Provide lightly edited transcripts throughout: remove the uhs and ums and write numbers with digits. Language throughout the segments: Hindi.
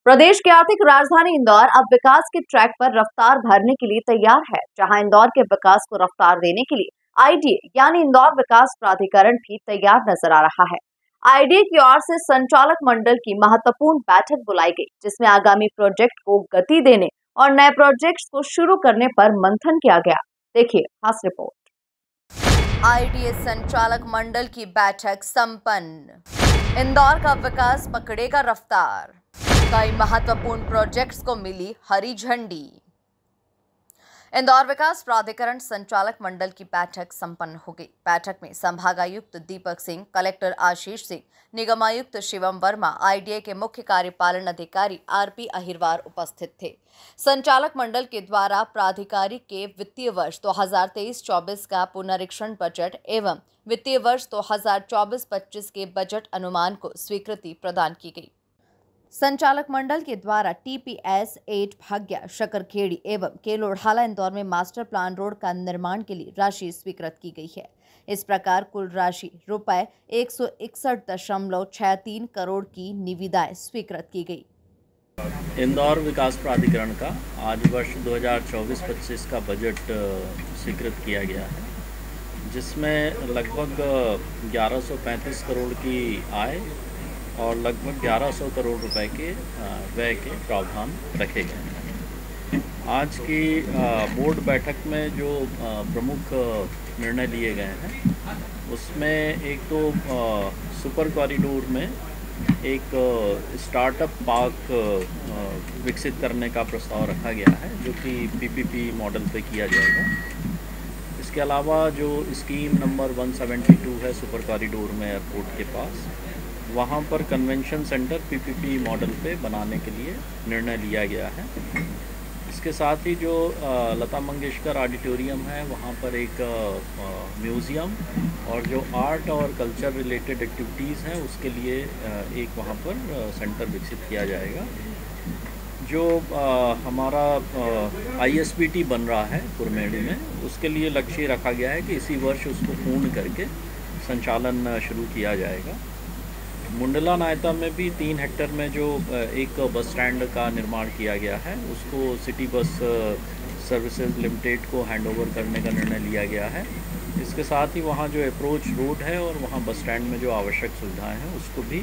प्रदेश की आर्थिक राजधानी इंदौर अब विकास के ट्रैक पर रफ्तार भरने के लिए तैयार है। जहां इंदौर के विकास को रफ्तार देने के लिए आईडीए यानी इंदौर विकास प्राधिकरण भी तैयार नजर आ रहा है। आईडीए की ओर से संचालक मंडल की महत्वपूर्ण बैठक बुलाई गई, जिसमें आगामी प्रोजेक्ट को गति देने और नए प्रोजेक्ट्स को शुरू करने पर मंथन किया गया। देखिए खास रिपोर्ट। आईडीए संचालक मंडल की बैठक संपन्न। इंदौर का विकास पकड़ेगा रफ्तार। कई महत्वपूर्ण प्रोजेक्ट्स को मिली हरी झंडी। इंदौर विकास प्राधिकरण संचालक मंडल की बैठक संपन्न हो गई। बैठक में संभागायुक्त दीपक सिंह, कलेक्टर आशीष सिंह, निगमायुक्त शिवम वर्मा, आईडीए के मुख्य कार्यपालन अधिकारी आरपी अहिरवार उपस्थित थे। संचालक मंडल के द्वारा प्राधिकारी के वित्तीय वर्ष 2023-24 का पुनरीक्षण बजट एवं वित्तीय वर्ष 2024-25 के बजट अनुमान को स्वीकृति प्रदान की गई। संचालक मंडल के द्वारा टीपीएस 8 भाग्या, शकरखेड़ी एवं केलोढ़ाला इंदौर में मास्टर प्लान रोड का निर्माण के लिए राशि स्वीकृत की गई है। इस प्रकार कुल राशि रुपए 161.63 करोड़ की निविदाएं स्वीकृत की गई। इंदौर विकास प्राधिकरण का आज वर्ष 2024-25 का बजट स्वीकृत किया गया है, जिसमें लगभग 1135 करोड़ की आय और लगभग 1100 करोड़ रुपए के व्यय के प्रावधान रखे गए हैं। आज की बोर्ड बैठक में जो प्रमुख निर्णय लिए गए हैं, उसमें एक तो सुपर कॉरिडोर में एक स्टार्टअप पार्क विकसित करने का प्रस्ताव रखा गया है, जो कि पीपीपी मॉडल पे किया जाएगा। इसके अलावा जो स्कीम नंबर 172 है सुपर कॉरिडोर में एयरपोर्ट के पास, वहाँ पर कन्वेंशन सेंटर पीपीपी मॉडल पे बनाने के लिए निर्णय लिया गया है। इसके साथ ही जो लता मंगेशकर ऑडिटोरियम है, वहाँ पर एक म्यूज़ियम और जो आर्ट और कल्चर रिलेटेड एक्टिविटीज़ हैं, उसके लिए एक वहाँ पर सेंटर विकसित किया जाएगा। जो हमारा आईएसबीटी बन रहा है कुरमेड़ी में, उसके लिए लक्ष्य रखा गया है कि इसी वर्ष उसको पूर्ण करके संचालन शुरू किया जाएगा। मुंडला नायता में भी 3 हेक्टेयर में जो एक बस स्टैंड का निर्माण किया गया है, उसको सिटी बस सर्विसेज लिमिटेड को हैंडओवर करने का निर्णय लिया गया है। इसके साथ ही वहाँ जो अप्रोच रोड है और वहाँ बस स्टैंड में जो आवश्यक सुविधाएं हैं, उसको भी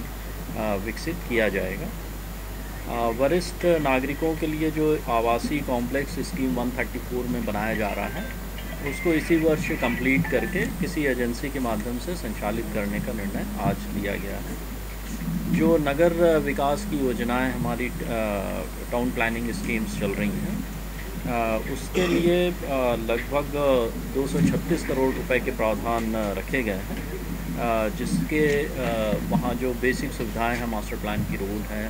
विकसित किया जाएगा। वरिष्ठ नागरिकों के लिए जो आवासीय कॉम्प्लेक्स स्कीम 134 में बनाया जा रहा है, उसको इसी वर्ष कंप्लीट करके किसी एजेंसी के माध्यम से संचालित करने का निर्णय आज लिया गया है। जो नगर विकास की योजनाएं हमारी टाउन प्लानिंग स्कीम्स चल रही हैं, उसके लिए लगभग 236 करोड़ रुपए के प्रावधान रखे गए हैं, जिसके वहाँ जो बेसिक सुविधाएं हैं, मास्टर प्लान की रोड हैं,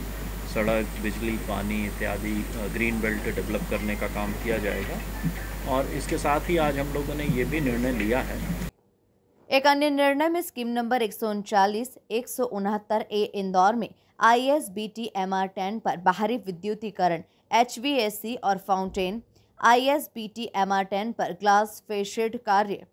सड़क, बिजली, पानी इत्यादि, ग्रीन बेल्ट डेवलप करने का काम किया जाएगा। और इसके साथ ही आज हम लोगों ने ये भी निर्णय लिया है। एक अन्य निर्णय में स्कीम नंबर 139-169 ए इंदौर में आईएसबीटी MR10 पर बाहरी विद्युतीकरण, HVAC और फाउंटेन, आईएसबीटी MR10 पर ग्लास फेशेड कार्य,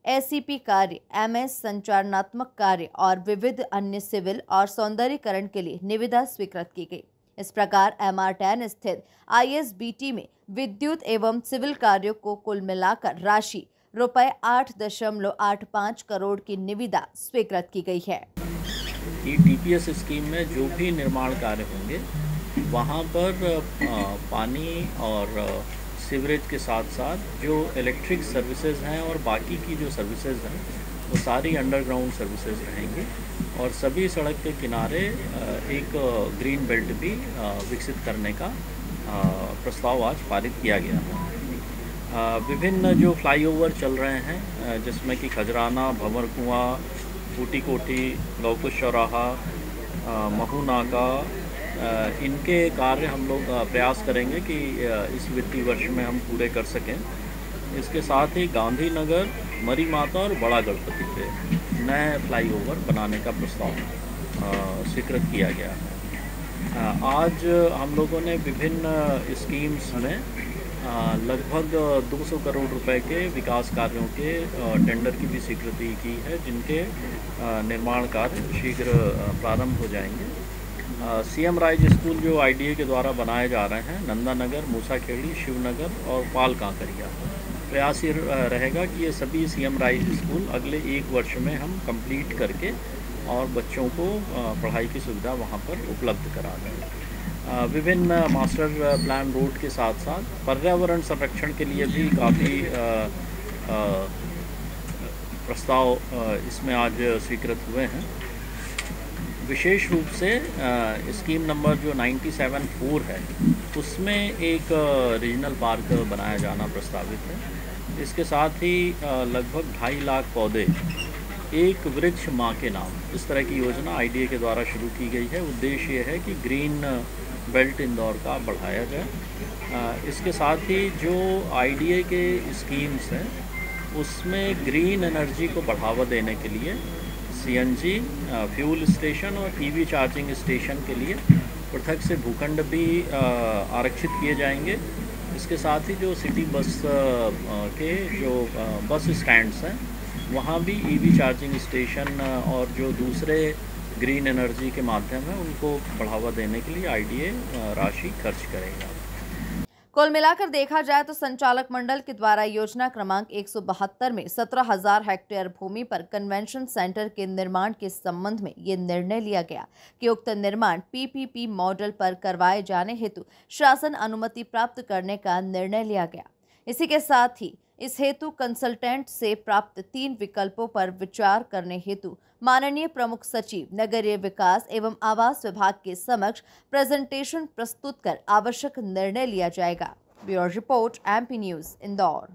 एसीपी कार्य, MS संचालनात्मक कार्य और विविध अन्य सिविल और सौंदर्यीकरण के लिए निविदा स्वीकृत की गई। इस प्रकार MR10 स्थित आईएसबीटी में विद्युत एवं सिविल कार्यों को कुल मिलाकर राशि रुपए 8.85 करोड़ की निविदा स्वीकृत की गई है। टीपीएस स्कीम में जो भी निर्माण कार्य होंगे, वहाँ पर पानी और सीवरेज के साथ साथ जो इलेक्ट्रिक सर्विसेज हैं और बाकी की जो सर्विसेज हैं, वो सारी अंडरग्राउंड सर्विसेज रहेंगी। और सभी सड़क के किनारे एक ग्रीन बेल्ट भी विकसित करने का प्रस्ताव आज पारित किया गया है। विभिन्न जो फ्लाईओवर चल रहे हैं, जिसमें कि खजराना, भंवर कुआं, फूटी कोठी, लौकुश चौराहा, महू नाका, इनके कार्य हम लोग प्रयास करेंगे कि इस वित्तीय वर्ष में हम पूरे कर सकें। इसके साथ ही गांधी नगर, मरी माता और बड़ा गणपति पे नए फ्लाईओवर बनाने का प्रस्ताव स्वीकृत किया गया है। आज हम लोगों ने विभिन्न स्कीम्स में लगभग 200 करोड़ रुपए के विकास कार्यों के टेंडर की भी स्वीकृति की है, जिनके निर्माण कार्य शीघ्र प्रारंभ हो जाएंगे। सीएम राइज स्कूल जो आईडीए के द्वारा बनाए जा रहे हैं, नंदानगर, मूसाखेड़ी, शिवनगर और पाल कांकरिया, प्रयास ये रहेगा कि ये सभी सीएम राइज स्कूल अगले 1 वर्ष में हम कंप्लीट करके और बच्चों को पढ़ाई की सुविधा वहाँ पर उपलब्ध करा दें। विभिन्न मास्टर प्लान रोड के साथ साथ पर्यावरण संरक्षण के लिए भी काफ़ी प्रस्ताव इसमें आज स्वीकृत हुए हैं। विशेष रूप से स्कीम नंबर जो 97-4 है, उसमें एक रीजनल पार्क बनाया जाना प्रस्तावित है। इसके साथ ही लगभग 2.5 लाख पौधे, एक वृक्ष माँ के नाम, इस तरह की योजना आईडीए के द्वारा शुरू की गई है। उद्देश्य ये है कि ग्रीन बेल्ट इंदौर का बढ़ाया जाए। इसके साथ ही जो आईडीए के स्कीम्स हैं, उसमें ग्रीन एनर्जी को बढ़ावा देने के लिए सीएनजी फ्यूल स्टेशन और ईवी चार्जिंग स्टेशन के लिए पृथक से भूखंड भी आरक्षित किए जाएंगे। इसके साथ ही जो सिटी बस के जो बस स्टैंड्स हैं, वहाँ भी ईवी चार्जिंग स्टेशन और जो दूसरे ग्रीन एनर्जी के माध्यम है, उनको बढ़ावा देने के लिए आईडीए राशि खर्च करेगा। कुल मिलाकर देखा जाए तो संचालक मंडल के द्वारा योजना क्रमांक 172 में 17,000 हेक्टेयर भूमि पर कन्वेंशन सेंटर के निर्माण के संबंध में ये निर्णय लिया गया कि उक्त निर्माण पीपीपी मॉडल पर करवाए जाने हेतु शासन अनुमति प्राप्त करने का निर्णय लिया गया। इसी के साथ ही इस हेतु कंसल्टेंट से प्राप्त 3 विकल्पों पर विचार करने हेतु माननीय प्रमुख सचिव नगरीय विकास एवं आवास विभाग के समक्ष प्रेजेंटेशन प्रस्तुत कर आवश्यक निर्णय लिया जाएगा। Bureau report, MP news, Indore.